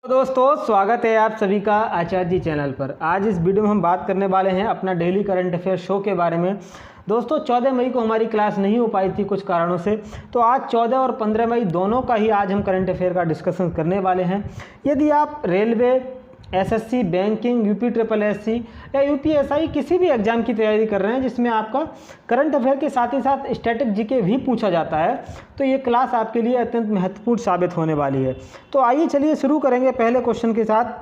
तो दोस्तों स्वागत है आप सभी का आचार्य जी चैनल पर। आज इस वीडियो में हम बात करने वाले हैं अपना डेली करंट अफेयर शो के बारे में। दोस्तों 14 मई को हमारी क्लास नहीं हो पाई थी कुछ कारणों से, तो आज 14 और 15 मई दोनों का ही आज हम करंट अफेयर का डिस्कशन करने वाले हैं। यदि आप रेलवे, एसएससी, बैंकिंग, यूपीएससी या यूपीएसआई किसी भी एग्जाम की तैयारी कर रहे हैं जिसमें आपका करंट अफेयर के साथ ही साथ स्टैटिक जीके भी पूछा जाता है, तो ये क्लास आपके लिए अत्यंत महत्वपूर्ण साबित होने वाली है। तो आइए चलिए शुरू करेंगे पहले क्वेश्चन के साथ।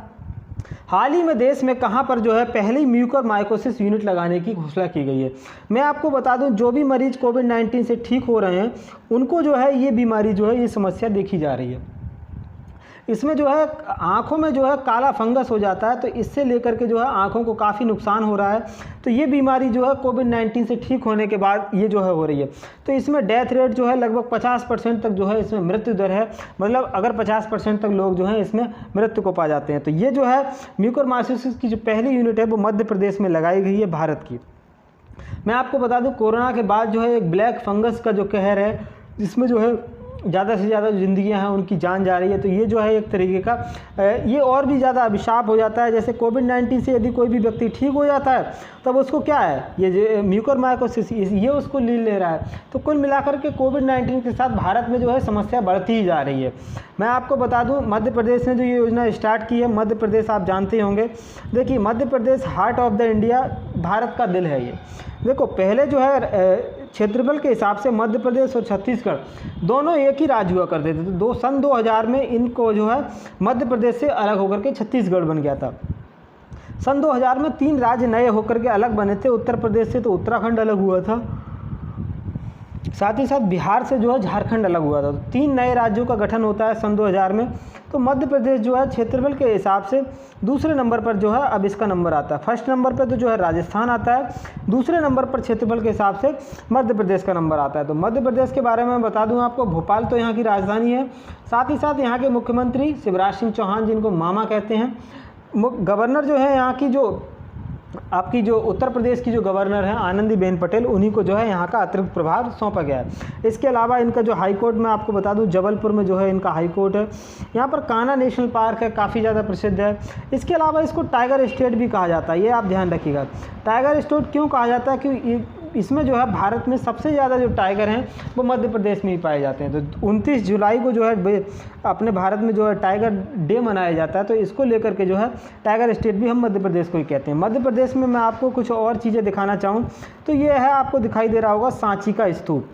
हाल ही में देश में कहां पर जो है पहली म्यूकरमाइकोसिस यूनिट लगाने की घोषणा की गई है। मैं आपको बता दूं, जो भी मरीज कोविड-19 से ठीक हो रहे हैं उनको जो है ये बीमारी जो है ये समस्या देखी जा रही है। इसमें जो है आँखों में जो है काला फंगस हो जाता है, तो इससे लेकर के जो है आँखों को काफ़ी नुकसान हो रहा है। तो ये बीमारी जो है कोविड-19 से ठीक होने के बाद ये जो है हो रही है। तो इसमें डेथ रेट जो है लगभग 50% तक जो है इसमें मृत्यु दर है। मतलब अगर 50% तक लोग जो हैं इसमें मृत्यु को पा जाते हैं। तो ये जो है म्यूकरमाइकोसिस की जो पहली यूनिट है वो मध्य प्रदेश में लगाई गई है भारत की। मैं आपको बता दूँ, कोरोना के बाद जो है एक ब्लैक फंगस का जो कहर है जिसमें जो है ज़्यादा से ज़्यादा ज़िंदगियां हैं उनकी जान जा रही है। तो ये जो है एक तरीके का ये और भी ज़्यादा अभिशाप हो जाता है। जैसे कोविड-19 से यदि कोई भी व्यक्ति ठीक हो जाता है तब उसको क्या है, ये जो म्यूकरमाइकोसिस ये उसको ले रहा है। तो कुल मिलाकर के कोविड-19 के साथ भारत में जो है समस्या बढ़ती ही जा रही है। मैं आपको बता दूं, मध्य प्रदेश ने जो ये योजना स्टार्ट की है, मध्य प्रदेश आप जानते होंगे। देखिए Madhya Pradesh heart of the India, Bharat का दिल है ये। देखो पहले जो है क्षेत्रफल के हिसाब से मध्य प्रदेश और छत्तीसगढ़ दोनों एक ही राज्य हुआ करते थे। तो सन 2000 में इनको जो है मध्य प्रदेश से अलग होकर के छत्तीसगढ़ बन गया था। सन 2000 में 3 राज्य नए होकर के अलग बने थे। उत्तर प्रदेश से तो उत्तराखंड अलग हुआ था, साथ ही साथ बिहार से जो है झारखंड अलग हुआ था। तो 3 नए राज्यों का गठन होता है सन 2000 में। तो मध्य प्रदेश जो है क्षेत्रफल के हिसाब से दूसरे नंबर पर जो है अब इसका नंबर आता है। फर्स्ट नंबर पर तो जो है राजस्थान आता है, दूसरे नंबर पर क्षेत्रफल के हिसाब से मध्य प्रदेश का नंबर आता है। तो मध्य प्रदेश के बारे में बता दूं आपको, भोपाल तो यहाँ की राजधानी है। साथ ही साथ यहाँ के मुख्यमंत्री शिवराज सिंह चौहान, जिनको मामा कहते हैं, गवर्नर जो है यहाँ की जो आपकी जो उत्तर प्रदेश की जो गवर्नर हैं आनंदीबेन पटेल, उन्हीं को जो है यहाँ का अतिरिक्त प्रभार सौंपा गया है। इसके अलावा इनका जो हाई कोर्ट मैं आपको बता दूं, जबलपुर में जो है इनका हाई कोर्ट है। यहाँ पर कान्हा नेशनल पार्क है, काफ़ी ज़्यादा प्रसिद्ध है। इसके अलावा इसको टाइगर स्टेट भी कहा जाता है, ये आप ध्यान रखिएगा। टाइगर स्टेट क्यों कहा जाता है, क्योंकि इसमें जो है भारत में सबसे ज़्यादा जो टाइगर हैं वो मध्य प्रदेश में ही पाए जाते हैं। तो 29 जुलाई को जो है अपने भारत में जो है टाइगर डे मनाया जाता है। तो इसको लेकर के जो है टाइगर स्टेट भी हम मध्य प्रदेश को ही कहते हैं। मध्य प्रदेश में मैं आपको कुछ और चीज़ें दिखाना चाहूँ तो ये है, आपको दिखाई दे रहा होगा सांची का स्तूप।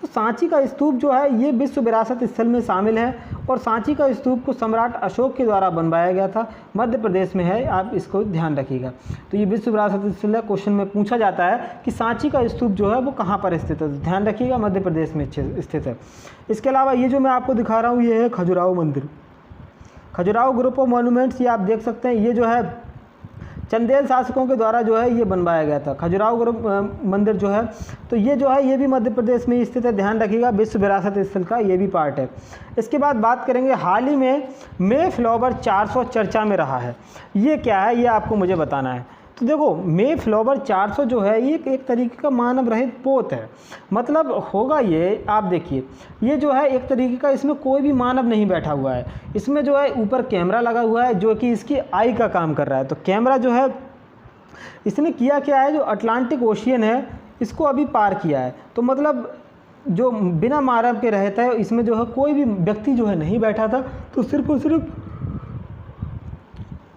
तो सांची का स्तूप जो है ये विश्व विरासत स्थल में शामिल है और सांची का स्तूप को सम्राट अशोक के द्वारा बनवाया गया था। मध्य प्रदेश में है, आप इसको ध्यान रखिएगा। तो ये विश्व विरासत स्थल है। क्वेश्चन में पूछा जाता है कि सांची का स्तूप जो है वो कहाँ पर स्थित है, तो ध्यान रखिएगा मध्य प्रदेश में स्थित है। इसके अलावा ये जो मैं आपको दिखा रहा हूँ ये है खजुराहो मंदिर। खजुराहो ग्रुप ऑफ मॉन्यूमेंट्स, ये आप देख सकते हैं, ये जो है चंदेल शासकों के द्वारा जो है ये बनवाया गया था। खजुराहो ग्रुप मंदिर जो है, तो ये जो है ये भी मध्य प्रदेश में स्थित है, ध्यान रखिएगा। विश्व विरासत स्थल का ये भी पार्ट है। इसके बाद बात करेंगे, हाल ही में मे फ्लावर 400 चर्चा में रहा है। ये क्या है, ये आपको मुझे बताना है। तो देखो मे फ्लावर 400 जो है ये एक तरीके का मानव रहित पोत है। मतलब होगा ये, आप देखिए ये जो है एक तरीके का, इसमें कोई भी मानव नहीं बैठा हुआ है। इसमें जो है ऊपर कैमरा लगा हुआ है जो कि इसकी आई का काम कर रहा है। तो कैमरा जो है इसने किया क्या है, जो अटलांटिक ओशियन है इसको अभी पार किया है। तो मतलब जो बिना मानव के रहता है, इसमें जो है कोई भी व्यक्ति जो है नहीं बैठा था। तो सिर्फ और सिर्फ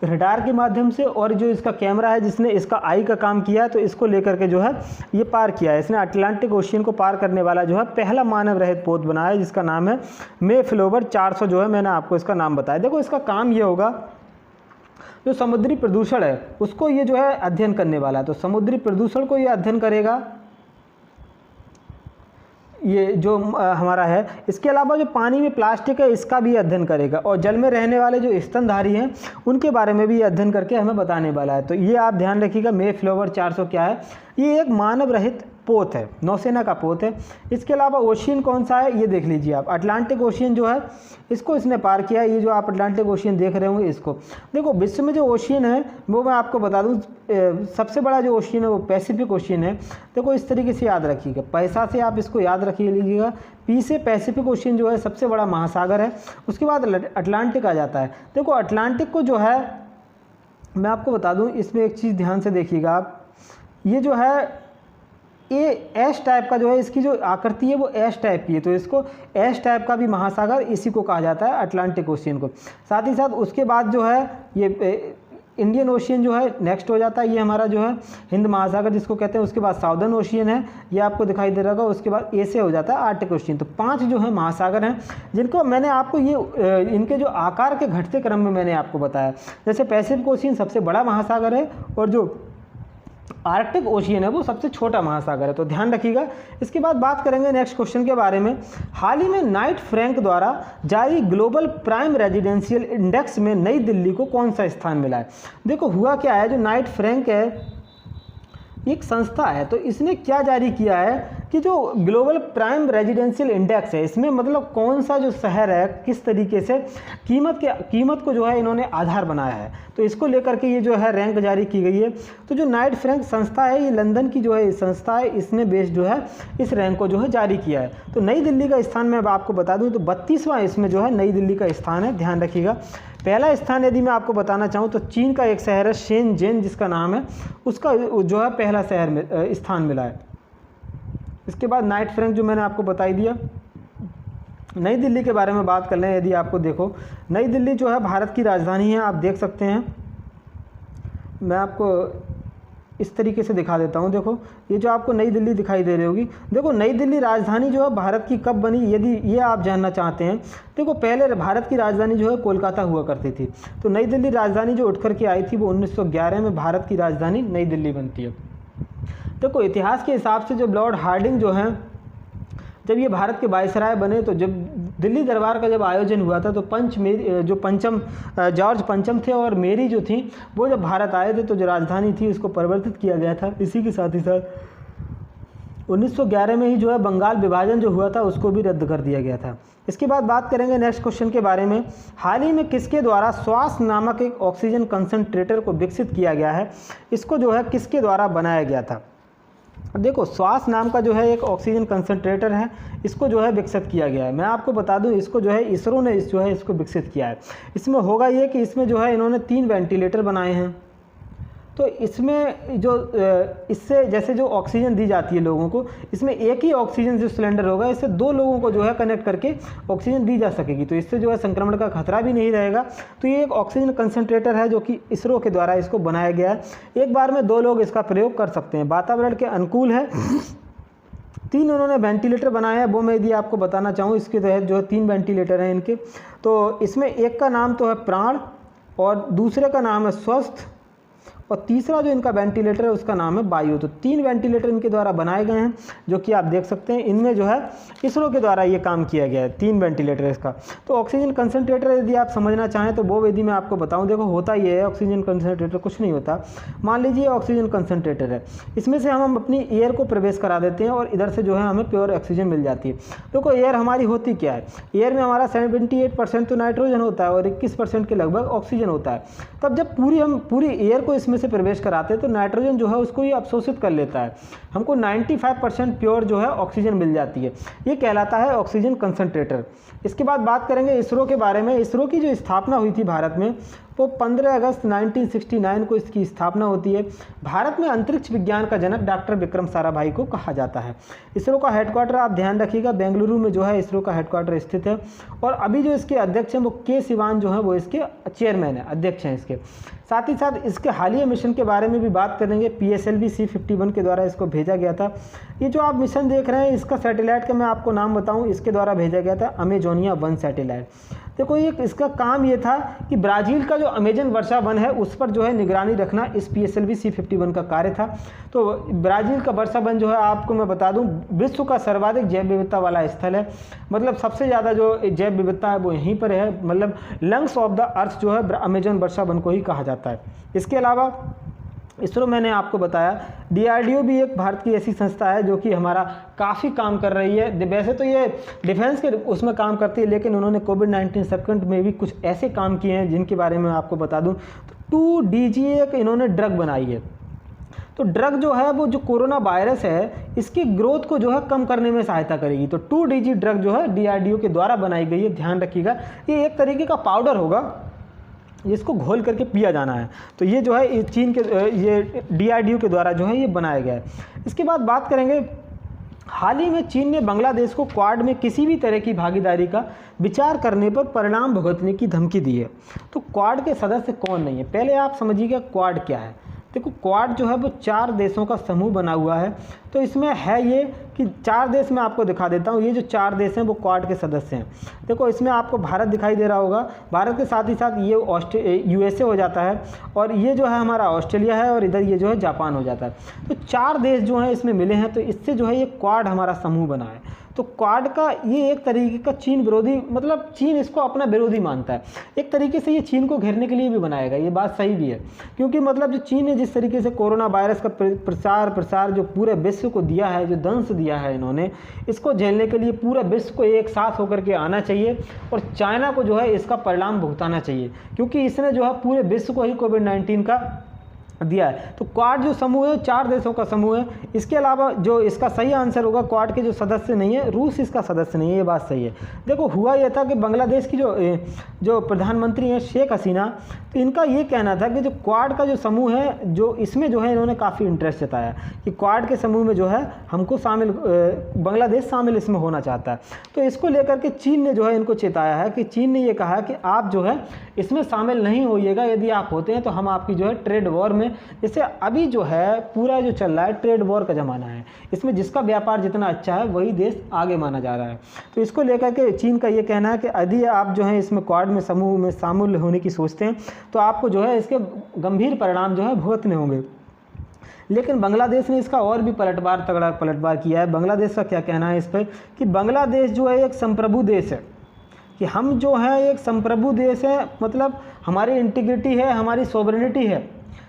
रडार के माध्यम से और जो इसका कैमरा है जिसने इसका आई का काम किया है, तो इसको लेकर के जो है ये पार किया है। इसने अटलांटिक ओशियन को पार करने वाला जो है पहला मानव रहित पोत बनाया है, जिसका नाम है मे फ्लावर 400 जो है, मैंने आपको इसका नाम बताया। देखो इसका काम ये होगा, जो समुद्री प्रदूषण है उसको ये जो है अध्ययन करने वाला है। तो समुद्री प्रदूषण को ये अध्ययन करेगा, ये जो हमारा है। इसके अलावा जो पानी में प्लास्टिक है इसका भी अध्ययन करेगा, और जल में रहने वाले जो स्तनधारी हैं उनके बारे में भी अध्ययन करके हमें बताने वाला है। तो ये आप ध्यान रखिएगा, मे फ्लावर 400 क्या है, ये एक मानव रहित पोत है, नौसेना का पोत है। इसके अलावा ओशियन कौन सा है ये देख लीजिए आप, अटलांटिक ओशियन जो है इसको इसने पार किया है। ये जो आप अटलांटिक ओशियन देख रहे होंगे इसको देखो। विश्व में जो ओशियन है वो मैं आपको बता दूं, सबसे बड़ा जो ओशियन है वो पैसिफिक ओशियन है। देखो इस तरीके से याद रखिएगा, पैसा से आप इसको याद रखिए लीजिएगा, पी से पैसिफिक ओशियन जो है सबसे बड़ा महासागर है। उसके बाद अटलांटिक आ जाता है। देखो अटलांटिक को जो है मैं आपको बता दूं, इसमें एक चीज़ ध्यान से देखिएगा आप, ये जो है ये एस टाइप का जो है, इसकी जो आकृति है वो एस टाइप की है, तो इसको एस टाइप का भी महासागर इसी को कहा जाता है, अटलांटिक ओशियन को। साथ ही साथ उसके बाद जो है ये इंडियन ओशियन जो है नेक्स्ट हो जाता है, ये हमारा जो है हिंद महासागर जिसको कहते हैं। उसके बाद साउदर्न ओशियन है, ये आपको दिखाई दे रहा होगा। उसके बाद ए से हो जाता है आर्टिक ओशियन। तो 5 जो है महासागर हैं जिनको मैंने आपको ये इनके जो आकार के घटते क्रम में मैंने आपको बताया। जैसे पैसिफिक ओशियन सबसे बड़ा महासागर है और जो आर्कटिक ओशियन है वो सबसे छोटा महासागर है, तो ध्यान रखिएगा। इसके बाद बात करेंगे नेक्स्ट क्वेश्चन के बारे में। हाल ही में नाइट फ्रैंक द्वारा जारी ग्लोबल प्राइम रेजिडेंशियल इंडेक्स में नई दिल्ली को कौन सा स्थान मिला है? देखो हुआ क्या है, जो नाइट फ्रैंक है एक संस्था है, तो इसने क्या जारी किया है कि जो ग्लोबल प्राइम रेजिडेंशियल इंडेक्स है, इसमें मतलब कौन सा जो शहर है किस तरीके से कीमत को जो है इन्होंने आधार बनाया है, तो इसको लेकर के ये जो है रैंक जारी की गई है। तो जो नाइट फ्रैंक संस्था है ये लंदन की जो है संस्था है, इसने बेस्ड जो है इस रैंक को जो है जारी किया है। तो नई दिल्ली का स्थान मैं आपको बता दूं तो 32वां इसमें जो है नई दिल्ली का स्थान है, ध्यान रखिएगा। पहला स्थान यदि मैं आपको बताना चाहूँ तो चीन का एक शहर है शेनजेन जिसका नाम है, उसका जो है पहला शहर में स्थान मिला है। इसके बाद नाइट फ्रैंक जो मैंने आपको बता दिया। नई दिल्ली के बारे में बात कर लें, यदि आपको देखो नई दिल्ली जो है भारत की राजधानी है, आप देख सकते हैं। मैं आपको इस तरीके से दिखा देता हूँ। देखो ये जो आपको नई दिल्ली दिखाई दे रही होगी, देखो नई दिल्ली राजधानी जो है भारत की कब बनी, यदि ये आप जानना चाहते हैं। देखो पहले भारत की राजधानी जो है कोलकाता हुआ करती थी, तो नई दिल्ली राजधानी जो उठ कर के आई थी वो 1911 में भारत की राजधानी नई दिल्ली बनती है। देखो इतिहास के हिसाब से जब लॉर्ड हार्डिंग जो हैं जब ये भारत के वायसराय बने, तो जब दिल्ली दरबार का जब आयोजन हुआ था तो पंचम जॉर्ज पंचम थे और मेरी जो थी वो जब भारत आए थे तो जो राजधानी थी उसको परिवर्तित किया गया था। इसी के साथ ही साथ 1911 में ही जो है बंगाल विभाजन जो हुआ था उसको भी रद्द कर दिया गया था। इसके बाद बात करेंगे नेक्स्ट क्वेश्चन के बारे में। हाल ही में किसके द्वारा श्वास नामक एक ऑक्सीजन कंसनट्रेटर को विकसित किया गया है? इसको जो है किसके द्वारा बनाया गया था? देखो श्वास नाम का जो है एक ऑक्सीजन कंसनट्रेटर है, इसको जो है विकसित किया गया है। मैं आपको बता दूं इसको जो है इसरो ने इसको विकसित किया है। इसमें होगा ये कि इसमें जो है इन्होंने 3 वेंटिलेटर बनाए हैं। तो इसमें जो इससे जैसे जो ऑक्सीजन दी जाती है लोगों को, इसमें एक ही ऑक्सीजन जो सिलेंडर होगा इससे 2 लोगों को जो है कनेक्ट करके ऑक्सीजन दी जा सकेगी, तो इससे जो है संक्रमण का खतरा भी नहीं रहेगा। तो ये एक ऑक्सीजन कंसनट्रेटर है जो कि इसरो के द्वारा इसको बनाया गया है। एक बार में 2 लोग इसका प्रयोग कर सकते हैं, वातावरण के अनुकूल है। 3 उन्होंने वेंटिलेटर बनाए हैं, वो मैं यदि आपको बताना चाहूँ इसके तहत जो है 3 वेंटिलेटर हैं इनके। तो इसमें एक का नाम तो है प्राण और दूसरे का नाम है स्वस्थ और तीसरा जो इनका वेंटिलेटर है उसका नाम है वायु। तो 3 वेंटिलेटर इनके द्वारा बनाए गए हैं जो कि आप देख सकते हैं। इनमें जो है इसरो के द्वारा ये काम किया गया है, 3 वेंटिलेटर इसका। तो ऑक्सीजन कंसनट्रेटर यदि आप समझना चाहें तो वो यदि मैं आपको बताऊं, देखो होता ये है ऑक्सीजन कंसनट्रेटर कुछ नहीं होता। मान लीजिए ऑक्सीजन कंसनट्रेटर है, इसमें से हम अपनी एयर को प्रवेश करा देते हैं और इधर से जो है हमें प्योर ऑक्सीजन मिल जाती है। देखो एयर हमारी होती क्या है, एयर में हमारा 78% तो नाइट्रोजन होता है और 21% के लगभग ऑक्सीजन होता है। तब जब हम पूरी एयर को इसमें से प्रवेश कराते हैं तो नाइट्रोजन जो है उसको ये अवशोषित कर लेता है, हमको 95% प्योर जो है ऑक्सीजन मिल जाती है। ये कहलाता है ऑक्सीजन कंसनट्रेटर। इसके बाद बात करेंगे इसरो के बारे में। इसरो की जो स्थापना हुई थी भारत में वो 15 अगस्त 1969 को इसकी स्थापना होती है। भारत में अंतरिक्ष विज्ञान का जनक डॉक्टर विक्रम साराभाई को कहा जाता है। इसरो का हेडक्वार्टर आप ध्यान रखिएगा बेंगलुरु में जो है इसरो का हेडक्वार्टर स्थित है। और अभी जो इसके अध्यक्ष हैं वो के सिवान जो है वो इसके चेयरमैन है, अध्यक्ष हैं इसके। साथ ही साथ इसके हालिया मिशन के बारे में भी बात करेंगे। PSLV C-51 के द्वारा इसको भेजा गया था। ये जो आप मिशन देख रहे हैं इसका सैटेलाइट का मैं आपको नाम बताऊं, इसके द्वारा भेजा गया था अमेजोनिया 1 सैटेलाइट। देखो ये इसका काम ये था कि ब्राज़ील का जो अमेजन वर्षा वन है उस पर जो है निगरानी रखना इस PSLV C-51 का कार्य था। तो ब्राज़ील का वर्षा वन जो है आपको मैं बता दूं विश्व का सर्वाधिक जैव विविधता वाला स्थल है, मतलब सबसे ज़्यादा जो जैव विविधता है वो यहीं पर है, मतलब लंग्स ऑफ द अर्थ जो है अमेजन वर्षा वन को ही कहा जाता है। इसके अलावा इसरो मैंने आपको बताया। DRDO भी एक भारत की ऐसी संस्था है जो कि हमारा काफ़ी काम कर रही है। वैसे तो ये डिफेंस के उसमें काम करती है, लेकिन उन्होंने कोविड-19 संकट में भी कुछ ऐसे काम किए हैं जिनके बारे में आपको बता दूं। तो 2DG एक इन्होंने ड्रग बनाई है। तो ड्रग जो है वो जो कोरोना वायरस है इसकी ग्रोथ को जो है कम करने में सहायता करेगी। तो 2DG ड्रग जो है DRDO के द्वारा बनाई गई है, ध्यान रखिएगा। ये एक तरीके का पाउडर होगा जिसको घोल करके पिया जाना है। तो ये जो है चीन के ये DRDO के द्वारा जो है ये बनाया गया है। इसके बाद बात करेंगे, हाल ही में चीन ने बांग्लादेश को क्वाड में किसी भी तरह की भागीदारी का विचार करने पर परिणाम भुगतने की धमकी दी है। तो क्वाड के सदस्य कौन नहीं है, पहले आप समझिएगा क्वाड क्या है। देखो क्वाड जो है वो 4 देशों का समूह बना हुआ है। तो इसमें है ये कि 4 देश मैं आपको दिखा देता हूँ। ये जो 4 देश हैं वो क्वाड के सदस्य हैं। देखो इसमें आपको भारत दिखाई दे रहा होगा, भारत के साथ ही साथ ये USA हो जाता है, और ये जो है हमारा ऑस्ट्रेलिया है, और इधर ये जो है जापान हो जाता है। तो 4 देश जो हैं इसमें मिले हैं, तो इससे जो है ये क्वाड हमारा समूह बना है। तो क्वाड का ये एक तरीके का चीन विरोधी, मतलब चीन इसको अपना विरोधी मानता है। एक तरीके से ये चीन को घेरने के लिए भी बनाया गया, ये बात सही भी है, क्योंकि मतलब जो चीन ने जिस तरीके से कोरोना वायरस का प्रसार जो पूरे विश्व को दिया है, जो दंश दिया है इन्होंने, इसको झेलने के लिए पूरा विश्व को एक साथ होकर के आना चाहिए, और चाइना को जो है इसका परिणाम भुगताना चाहिए, क्योंकि इसने जो है पूरे विश्व को ही कोविड-19 का दिया है। तो क्वाड जो समूह है 4 देशों का समूह है। इसके अलावा जो इसका सही आंसर होगा, क्वाड के जो सदस्य नहीं है, रूस इसका सदस्य नहीं है, ये बात सही है। देखो हुआ यह था कि बांग्लादेश की जो प्रधानमंत्री हैं शेख हसीना, तो इनका ये कहना था कि जो क्वाड का जो समूह है, जो इसमें जो है इन्होंने काफ़ी इंटरेस्ट जताया कि क्वाड के समूह में जो है हमको शामिल, बांग्लादेश शामिल इसमें होना चाहता है। तो इसको लेकर के चीन ने जो है इनको चेताया है कि चीन ने ये कहा कि आप जो है इसमें शामिल नहीं होइएगा, यदि आप होते हैं तो हम आपकी जो है ट्रेड वॉर में, जैसे अभी जो है पूरा जो चल रहा है ट्रेड वॉर का ज़माना है, इसमें जिसका व्यापार जितना अच्छा है वही देश आगे माना जा रहा है। तो इसको लेकर के चीन का ये कहना है कि यदि आप जो है इसमें क्वाड में समूह में शामिल होने की सोचते हैं तो आपको जो है इसके गंभीर परिणाम जो है भुगतने होंगे। लेकिन बांग्लादेश ने इसका और भी तगड़ा पलटवार किया है। बांग्लादेश का क्या कहना है इस पर कि बांग्लादेश जो है एक संप्रभु देश है, कि हम जो है एक संप्रभु देश है, मतलब हमारी इंटीग्रिटी है, हमारी सोवरेनिटी है।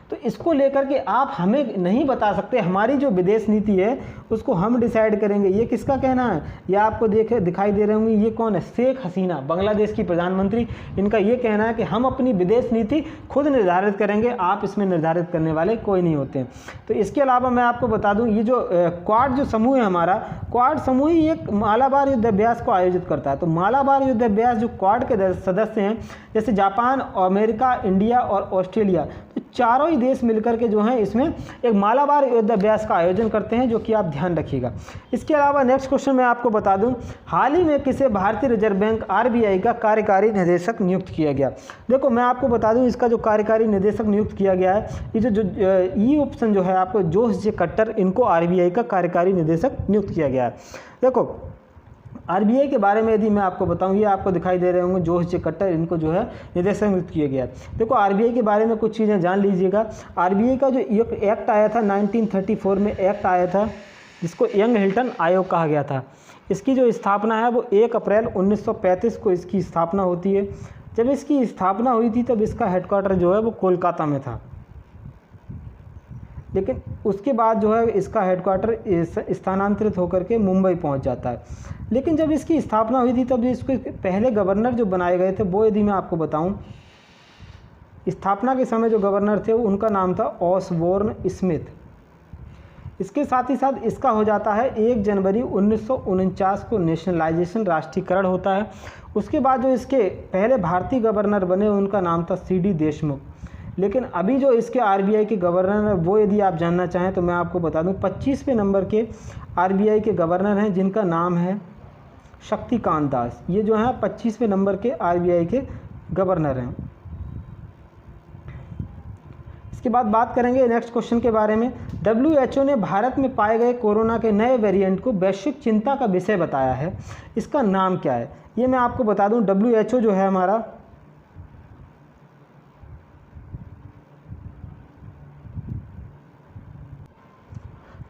तो इसको लेकर के आप हमें नहीं बता सकते, हमारी जो विदेश नीति है उसको हम डिसाइड करेंगे। ये किसका कहना है, ये आपको दिखाई दे रहे होंगे, ये कौन है, शेख हसीना, बांग्लादेश की प्रधानमंत्री। इनका ये कहना है कि हम अपनी विदेश नीति खुद निर्धारित करेंगे, आप इसमें निर्धारित करने वाले कोई नहीं होते हैं। तो इसके अलावा मैं आपको बता दूं, ये जो क्वाड जो समूह है हमारा, क्वाड समूह ही एक मालाबार युद्धाभ्यास को आयोजित करता है। तो मालाबार युद्धाभ्यास जो क्वाड के सदस्य हैं, जैसे जापान, अमेरिका, इंडिया और ऑस्ट्रेलिया, तो चारों ही देश मिलकर के जो हैं इसमें एक मालाबार युद्धाभ्यास का आयोजन करते हैं, जो कि आप ध्यान रखिएगा। इसके अलावा नेक्स्ट क्वेश्चन मैं आपको बता दूं, हाल ही में किसे भारतीय रिजर्व बैंक RBI का कार्यकारी निदेशक नियुक्त किया गया। देखो मैं आपको बता दूं, इसका जो कार्यकारी निदेशक नियुक्त किया गया है, ये जो ई ऑप्शन जो है आपको जोश जे खट्टर, इनको RBI का कार्यकारी निदेशक नियुक्त किया गया है। देखो RBI के बारे में यदि मैं आपको बताऊं, ये आपको दिखाई दे रहे होंगे जोश जे खट्टर, इनको जो है निदेशक नियुक्त किया गया। देखो RBI के बारे में कुछ चीज़ें जान लीजिएगा। RBI का जो एक्ट आया था 1934 में एक्ट आया था, जिसको यंग हिल्टन आयोग कहा गया था। इसकी जो स्थापना है वो 1 अप्रैल 1935 को इसकी स्थापना होती है। जब इसकी स्थापना हुई थी तब इसका हेडक्वार्टर जो है वो कोलकाता में था, लेकिन उसके बाद जो है इसका हेडक्वार्टर स्थानांतरित होकर के मुंबई पहुंच जाता है। लेकिन जब इसकी स्थापना हुई थी तब इसके पहले गवर्नर जो बनाए गए थे, वो यदि मैं आपको बताऊं, स्थापना के समय जो गवर्नर थे उनका नाम था ऑसबोर्न स्मिथ। इसके साथ ही साथ इसका हो जाता है 1 जनवरी 1949 को नेशनलाइजेशन, राष्ट्रीयकरण होता है। उसके बाद जो इसके पहले भारतीय गवर्नर बने उनका नाम था CD देशमुख। लेकिन अभी जो इसके RBI के गवर्नर हैं वो यदि आप जानना चाहें तो मैं आपको बता दूं 25वें नंबर के RBI के गवर्नर हैं, जिनका नाम है शक्तिकांत दास। ये जो है 25वें नंबर के RBI के गवर्नर हैं। इसके बाद बात करेंगे नेक्स्ट क्वेश्चन के बारे में। WHO ने भारत में पाए गए कोरोना के नए वेरिएंट को वैश्विक चिंता का विषय बताया है, इसका नाम क्या है, ये मैं आपको बता दूं। WHO जो है हमारा,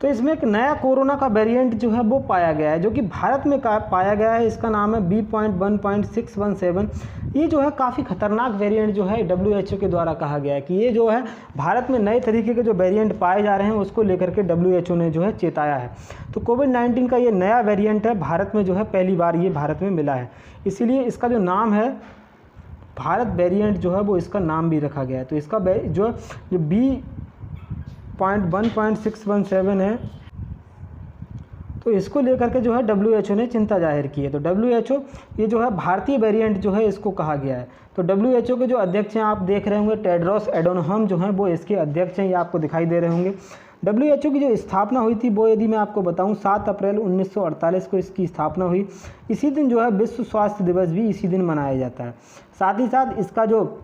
तो इसमें एक नया कोरोना का वेरिएंट जो है वो पाया गया है, जो कि भारत में पाया गया है। इसका नाम है B.1.617। ये जो है काफ़ी खतरनाक वेरिएंट जो है WHO के द्वारा कहा गया है कि ये जो है भारत में नए तरीके के जो वेरिएंट पाए जा रहे हैं उसको लेकर के WHO ने जो है चेताया है। तो कोविड-19 का ये नया वेरिएंट है, भारत में जो है पहली बार ये भारत में मिला है, इसीलिए इसका जो नाम है भारत वेरिएंट जो है वो इसका नाम भी रखा गया है। तो इसका जो B.1.617 है, तो इसको लेकर के जो है WHO ने चिंता जाहिर की है। तो WHO ये जो है भारतीय वेरिएंट जो है इसको कहा गया है। तो WHO के जो अध्यक्ष हैं आप देख रहे होंगे, टेड्रोस एडोनहम जो हैं वो इसके अध्यक्ष हैं, ये आपको दिखाई दे रहे होंगे। WHO की जो स्थापना हुई थी वो यदि मैं आपको बताऊं 7 अप्रैल 1948 को इसकी स्थापना हुई। इसी दिन जो है विश्व स्वास्थ्य दिवस भी इसी दिन मनाया जाता है। साथ ही साथ इसका जो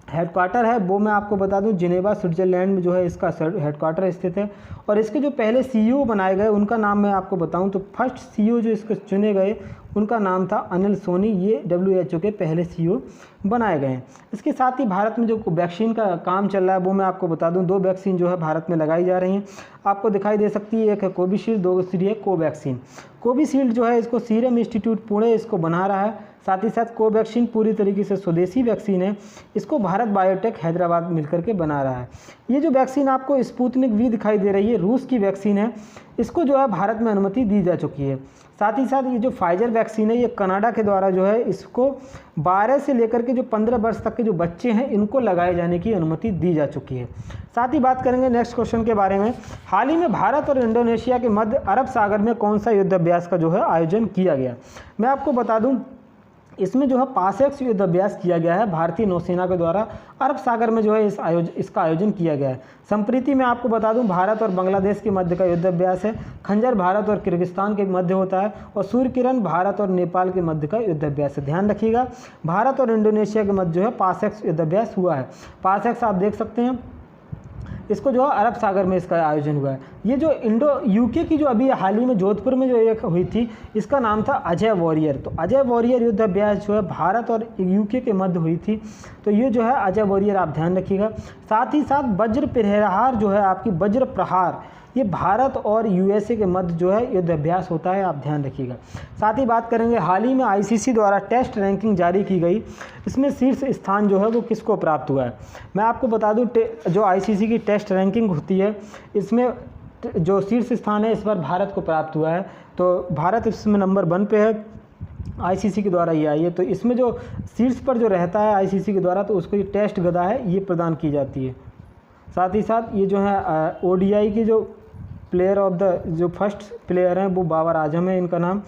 हेडक्वार्टर है वो मैं आपको बता दूं जिनेवा स्विट्ज़रलैंड में जो है इसका हेडक्वार्टर स्थित है। और इसके जो पहले CEO बनाए गए उनका नाम मैं आपको बताऊं तो फर्स्ट CEO जो इसको चुने गए उनका नाम था अनिल सोनी, ये WHO के पहले CEO बनाए गए हैं। इसके साथ ही भारत में जो वैक्सीन का काम चल रहा है वो मैं आपको बता दूं, 2 वैक्सीन जो है भारत में लगाई जा रही हैं, आपको दिखाई दे सकती है। एक है कोविशील्ड, दूसरी है कोवैक्सीन। कोविशील्ड जो है इसको सीरम इंस्टीट्यूट पुणे इसको बना रहा है। साथ ही साथ कोवैक्सीन पूरी तरीके से स्वदेशी वैक्सीन है, इसको भारत बायोटेक हैदराबाद मिलकर के बना रहा है। ये जो वैक्सीन आपको स्पुतनिक V दिखाई दे रही है, रूस की वैक्सीन है, इसको जो है भारत में अनुमति दी जा चुकी है। साथ ही साथ ये जो फाइजर वैक्सीन है ये कनाडा के द्वारा जो है इसको 12 से लेकर के जो 15 वर्ष तक के जो बच्चे हैं इनको लगाए जाने की अनुमति दी जा चुकी है। साथ ही बात करेंगे नेक्स्ट क्वेश्चन के बारे में। हाल ही में भारत और इंडोनेशिया के मध्य अरब सागर में कौन सा युद्धाभ्यास का जो है आयोजन किया गया? मैं आपको बता दूं इसमें जो है पासेक्स युद्धाभ्यास किया गया है भारतीय नौसेना के द्वारा, अरब सागर में जो है इसका आयोजन किया गया है। संप्रीति में आपको बता दूं भारत और बांग्लादेश के मध्य का युद्धाभ्यास है। खंजर भारत और किर्गिस्तान के मध्य होता है। और सूर्य किरण भारत और नेपाल के मध्य का युद्धाभ्यास है। ध्यान रखिएगा, भारत और इंडोनेशिया के मध्य जो है पासेक्स युद्धाभ्यास हुआ है। पासेक्स आप देख सकते हैं, इसको जो है अरब सागर में इसका आयोजन हुआ है। ये जो UK की जो अभी हाल ही में जोधपुर में जो एक हुई थी इसका नाम था अजय वॉरियर। तो अजय वॉरियर युद्धाभ्यास जो है भारत और UK के मध्य हुई थी। तो ये जो है अजय वॉरियर आप ध्यान रखिएगा। साथ ही साथ वज्र प्रहार जो है आपकी वज्र प्रहार, ये भारत और USA के मध्य जो है युद्धाभ्यास होता है, आप ध्यान रखिएगा। साथ ही बात करेंगे हाल ही में ICC द्वारा टेस्ट रैंकिंग जारी की गई, इसमें शीर्ष स्थान जो है वो किसको प्राप्त हुआ है? मैं आपको बता दूं जो ICC की टेस्ट रैंकिंग होती है इसमें जो शीर्ष स्थान है इस बार भारत को प्राप्त हुआ है। तो भारत इसमें नंबर 1 पे है, ICC के द्वारा ये आई है। तो इसमें जो शीर्ष पर जो रहता है ICC के द्वारा तो उसको ये टेस्ट गदा है ये प्रदान की जाती है। साथ ही साथ ये जो है ODI की जो प्लेयर ऑफ द जो फर्स्ट प्लेयर हैं वो बाबर आजम है इनका नाम।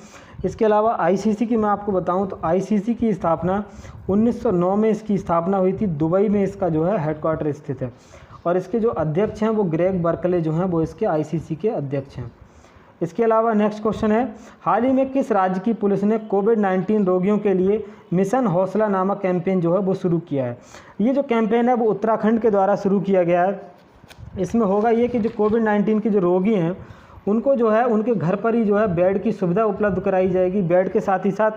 इसके अलावा ICC की मैं आपको बताऊं तो ICC की स्थापना 1909 में इसकी स्थापना हुई थी। दुबई में इसका जो है हेडक्वार्टर स्थित है। और इसके जो अध्यक्ष हैं वो ग्रेग बर्कले जो हैं वो इसके ICC के अध्यक्ष हैं। इसके अलावा नेक्स्ट क्वेश्चन है, हाल ही में किस राज्य की पुलिस ने कोविड-19 रोगियों के लिए मिशन हौसला नामक कैंपेन जो है वो शुरू किया है? ये जो कैंपेन है वो उत्तराखंड के द्वारा शुरू किया गया है। इसमें होगा ये कि जो कोविड-19 के जो रोगी हैं उनको जो है उनके घर पर ही जो है बेड की सुविधा उपलब्ध कराई जाएगी। बेड के साथ ही साथ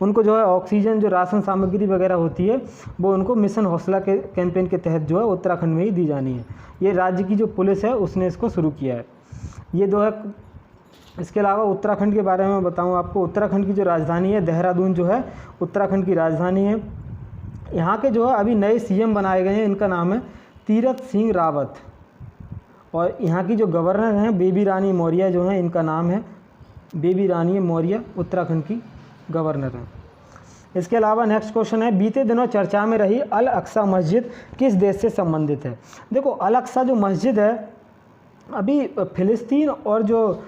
उनको जो है ऑक्सीजन, जो राशन सामग्री वगैरह होती है वो उनको मिशन हौसला के कैंपेन के तहत जो है उत्तराखंड में ही दी जानी है। ये राज्य की जो पुलिस है उसने इसको शुरू किया है। ये जो है इसके अलावा उत्तराखंड के बारे में बताऊँ आपको, उत्तराखंड की जो राजधानी है देहरादून जो है उत्तराखंड की राजधानी है। यहाँ के जो है अभी नए CM बनाए गए हैं, इनका नाम है तीरथ सिंह रावत। और यहाँ की जो गवर्नर हैं बेबी रानी मौर्य जो हैं, इनका नाम है बेबी रानी मौर्य, उत्तराखंड की गवर्नर हैं। इसके अलावा नेक्स्ट क्वेश्चन है, बीते दिनों चर्चा में रही अल अक्सा मस्जिद किस देश से संबंधित है? देखो अल अक्सा जो मस्जिद है अभी फ़िलिस्तीन और जो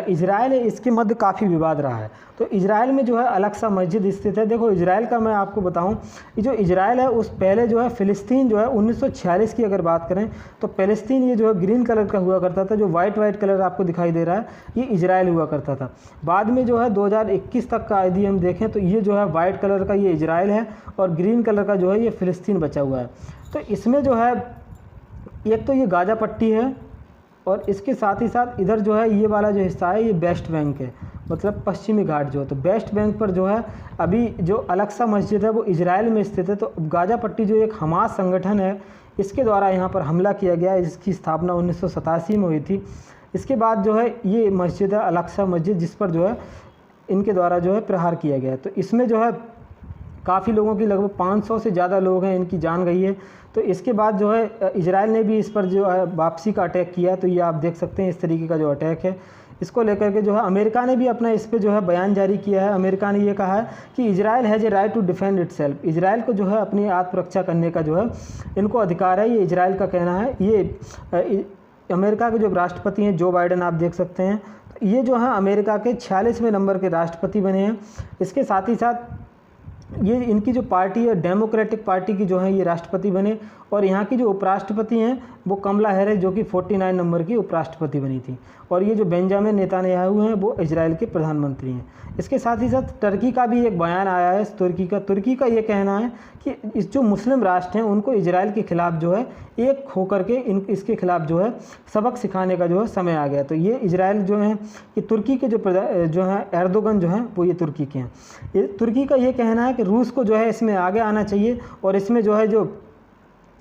इजराइल है इसके मध्य काफ़ी विवाद रहा है। तो इजराइल में जो है अल अक्सा मस्जिद स्थित है। देखो इजराइल का मैं आपको बताऊं, ये जो इजराइल है उस पहले जो है फ़िलिस्तीन जो है 1946 की अगर बात करें तो फ़िलिस्तीन ये जो है ग्रीन कलर का हुआ करता था, जो वाइट कलर आपको दिखाई दे रहा है ये इजराइल हुआ करता था। बाद में जो है 2021 तक का यदि हम देखें तो ये जो है वाइट कलर का ये इजराइल है और ग्रीन कलर का जो है ये फ़िलिस्तीन बचा हुआ है। तो इसमें जो है एक तो ये गाज़ा पट्टी है और इसके साथ ही साथ इधर जो है ये वाला जो हिस्सा है ये वेस्ट बैंक है, मतलब पश्चिमी घाट जो है। तो वेस्ट बैंक पर जो है अभी जो अल अक्सा मस्जिद है वो इजराइल में स्थित है। तो गाज़ा पट्टी जो एक हमास संगठन है इसके द्वारा यहाँ पर हमला किया गया है, जिसकी स्थापना 1987 में हुई थी। इसके बाद जो है ये मस्जिद है अल अक्सा मस्जिद, जिस पर जो है इनके द्वारा जो है प्रहार किया गया है। तो इसमें जो है काफ़ी लोगों की, लगभग 500 से ज़्यादा लोग हैं, इनकी जान गई है। तो इसके बाद जो है इजराइल ने भी इस पर जो है वापसी का अटैक किया। तो ये आप देख सकते हैं इस तरीके का जो अटैक है, इसको लेकर के जो है अमेरिका ने भी अपना इस पे जो है बयान जारी किया है। अमेरिका ने ये कहा है कि Israel has a right to defend itself, Israel को जो है अपनी आत्मरक्षा करने का जो है इनको अधिकार है, ये इजराइल का कहना है। ये अमेरिका के जो राष्ट्रपति हैं जो बाइडेन, आप देख सकते हैं, ये जो है अमेरिका के 46वें नंबर के राष्ट्रपति बने हैं। इसके साथ ही साथ ये इनकी जो पार्टी है डेमोक्रेटिक पार्टी की जो है ये राष्ट्रपति बने। और यहाँ की जो उपराष्ट्रपति हैं वो कमला हैरिस, जो कि 49 नंबर की उपराष्ट्रपति बनी थी। और ये जो बेंजामिन नेतान्याहू हैं वो इजराइल के प्रधानमंत्री हैं। इसके साथ ही साथ टर्की का भी एक बयान आया है। तुर्की का ये कहना है कि इस जो मुस्लिम राष्ट्र हैं उनको इजराइल के खिलाफ जो है एक होकर के इसके खिलाफ जो है सबक सिखाने का जो है समय आ गया। तो ये इजराइल जो है कि तुर्की के जो है एर्दोगन जो हैं वो ये तुर्की के हैं। तुर्की का ये कहना है कि रूस को जो है इसमें आगे आना चाहिए और इसमें जो है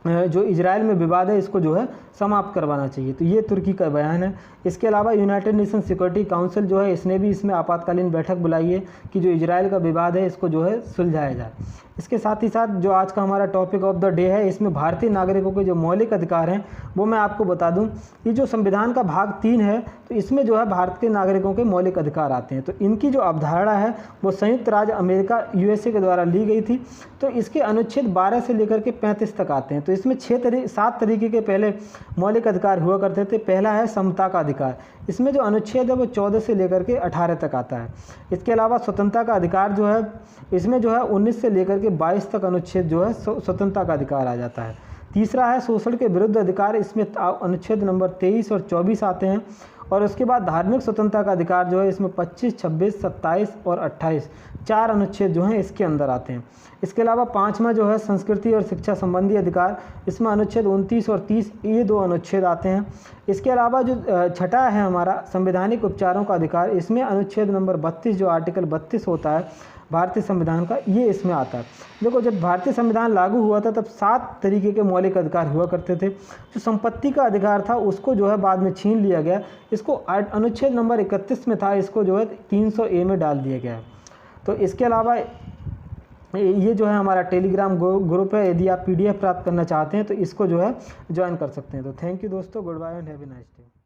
जो इजराइल में विवाद है इसको जो है समाप्त करवाना चाहिए। तो ये तुर्की का बयान है। इसके अलावा यूनाइटेड नेशन सिक्योरिटी काउंसिल जो है इसने भी इसमें आपातकालीन बैठक बुलाई है कि जो इजराइल का विवाद है इसको जो है सुलझाया जाए। इसके साथ ही साथ जो आज का हमारा टॉपिक ऑफ द डे है, इसमें भारतीय नागरिकों के जो मौलिक अधिकार हैं वो मैं आपको बता दूं। ये जो संविधान का भाग 3 है तो इसमें जो है भारत के नागरिकों के मौलिक अधिकार आते हैं। तो इनकी जो अवधारणा है वो संयुक्त राज्य अमेरिका USA के द्वारा ली गई थी। तो इसके अनुच्छेद 12 से लेकर के 35 तक आते हैं। तो इसमें 7 तरीके के पहले मौलिक अधिकार हुआ करते थे। पहला है समता का अधिकार, इसमें जो अनुच्छेद है वो 14 से लेकर के 18 तक आता है। इसके अलावा स्वतंत्रता का अधिकार जो है इसमें जो है 19 से लेकर के 22 तक अनुच्छेद जो है स्वतंत्रता का अधिकार आ जाता है। तीसरा है शोषण के विरुद्ध अधिकार, इसमें अनुच्छेद नंबर 23 और 24 आते हैं। और उसके बाद धार्मिक स्वतंत्रता का अधिकार जो है इसमें 25, 26, 27 और 28 4 अनुच्छेद जो हैं इसके अंदर आते हैं। इसके अलावा 5वां जो है संस्कृति और शिक्षा संबंधी अधिकार, इसमें अनुच्छेद 29 और 30 ये 2 अनुच्छेद आते हैं। इसके अलावा जो 6ठा है हमारा संवैधानिक उपचारों का अधिकार, इसमें अनुच्छेद नंबर 32 जो आर्टिकल 32 होता है भारतीय संविधान का, ये इसमें आता है। देखो जब भारतीय संविधान लागू हुआ था तब 7 तरीके के मौलिक अधिकार हुआ करते थे। जो संपत्ति का अधिकार था उसको जो है बाद में छीन लिया गया, इसको अनुच्छेद नंबर 31 में था, इसको जो है 300A में डाल दिया गया है। तो इसके अलावा ये जो है हमारा टेलीग्राम ग्रुप है, यदि आप PDF प्राप्त करना चाहते हैं तो इसको जो है ज्वाइन कर सकते हैं। तो थैंक यू दोस्तों, goodbye and have a nice day.